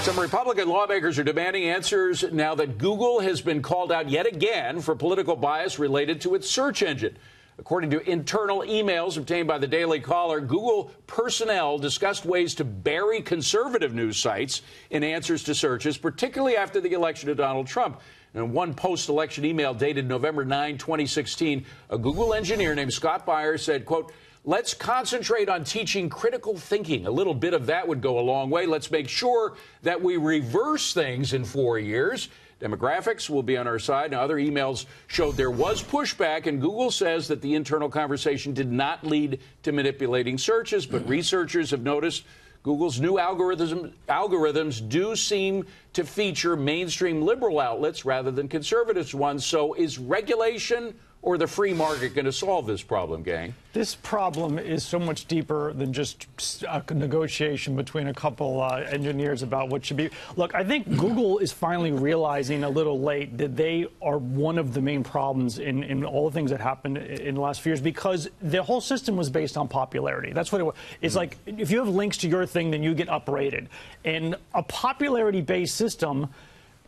Some Republican lawmakers are demanding answers now that Google has been called out yet again for political bias related to its search engine. According to internal emails obtained by the Daily Caller, Google personnel discussed ways to bury conservative news sites in answers to searches, particularly after the election of Donald Trump. In one post-election email dated November 9, 2016, a Google engineer named Scott Byers said, quote, "Let's concentrate on teaching critical thinking. A little bit of that would go a long way. Let's make sure that we reverse things in 4 years. Demographics will be on our side." Now, other emails showed there was pushback, and Google says that the internal conversation did not lead to manipulating searches, but researchers have noticed Google's new algorithms do seem to feature mainstream liberal outlets rather than conservative ones. So is regulation or the free market going to solve this problem, gang? This problem is so much deeper than just a negotiation between a couple engineers about what should be. Look, I think Google is finally realizing a little late that they are one of the main problems in all the things that happened in the last few years, because the whole system was based on popularity. That's what it was. It's like if you have links to your thing, then you get uprated. And a popularity-based system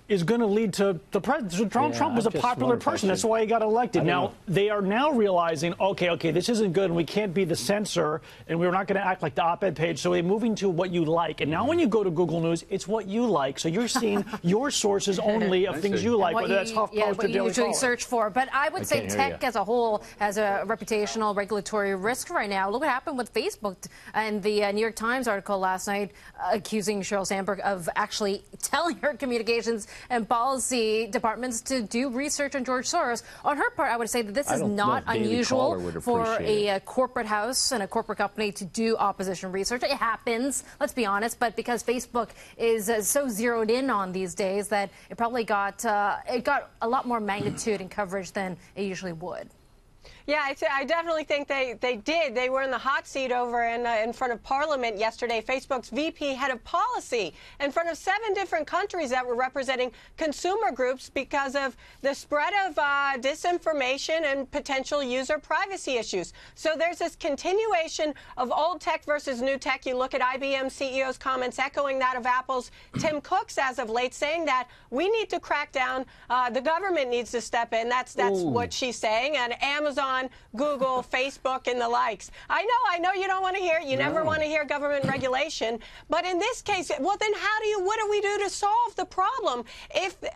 is going to lead to the president. Trump was a popular person. That's why he got elected. Now, they are now realizing, okay, this isn't good, and we can't be the censor, and we're not going to act like the op-ed page, so they're moving to what you like. And now when you go to Google News, it's what you like. So you're seeing your sources only of things you like, whether that's HuffPost or Daily Caller. What you usually search for. But I would say tech as a whole has a reputational regulatory risk right now. Look what happened with Facebook and the New York Times article last night accusing Sheryl Sandberg of actually telling her communications and policy departments to do research on George Soros. On her part, I would say that this is not unusual for a corporate house and a corporate company to do opposition research. It happens, let's be honest, but because Facebook is so zeroed in on these days that it probably got a lot more magnitude and coverage than it usually would. Yeah, I definitely think they did. They were in the hot seat over in front of Parliament yesterday. Facebook's VP head of policy in front of 7 different countries that were representing consumer groups because of the spread of disinformation and potential user privacy issues. So there's this continuation of old tech versus new tech. You look at IBM CEO's comments echoing that of Apple's Tim Cook's as of late, saying that we need to crack down. The government needs to step in. That's what she's saying. And Amazon, Google, Facebook, and the likes. I know you don't want to hear it. You never want to hear government regulation. But in this case, well, then what do we do to solve the problem?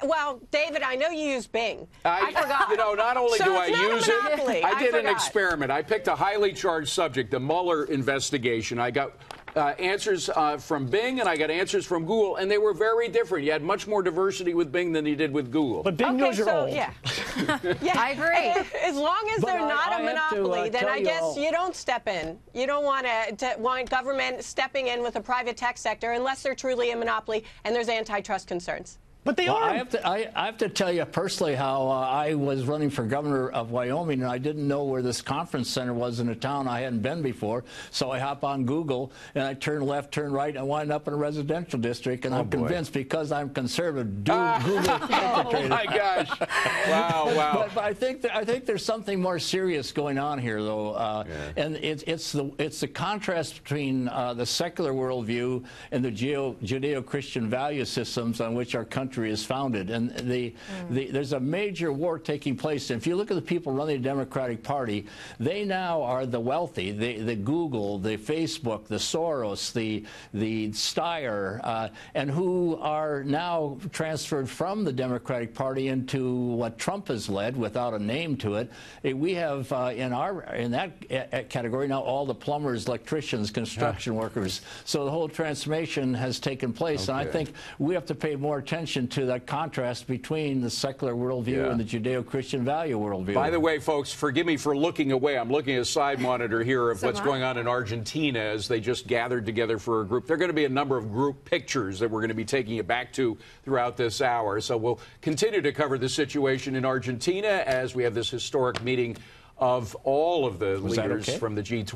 Well, David, I know you use Bing. I forgot. You know, not only do I use it, I did an experiment. I picked a highly charged subject, the Mueller investigation. I got answers from Bing, and I got answers from Google, and they were very different. You had much more diversity with Bing than you did with Google. But Bing knows you're old. Yeah. I agree. As long as they're not a monopoly, then I guess you don't step in. You don't want government stepping in with a private tech sector unless they're truly a monopoly and there's antitrust concerns. But they are. I have to tell you personally how I was running for governor of Wyoming, and I didn't know where this conference center was in a town I hadn't been before. So I hop on Google, and I turn left, turn right, and I wind up in a residential district. And I'm convinced, because I'm conservative, Google infiltrated. Oh, my gosh. Wow. But I think there's something more serious going on here, though. And it's the contrast between the secular worldview and the Judeo-Christian value systems on which our country is founded, and there's a major war taking place. And if you look at the people running the Democratic Party, they now are the wealthy, the Google, the Facebook, the Soros, the Steyer, and who are now transferred from the Democratic Party into what Trump has led without a name to it. We have in that category now all the plumbers, electricians, construction workers. So the whole transformation has taken place, and I think we have to pay more attention to that contrast between the secular worldview and the Judeo-Christian value worldview. By the way, folks, forgive me for looking away. I'm looking at a side monitor here of what's going on in Argentina as they just gathered together for a group. There are going to be a number of group pictures that we're going to be taking you back to throughout this hour. So we'll continue to cover the situation in Argentina as we have this historic meeting of all of the leaders from the G20.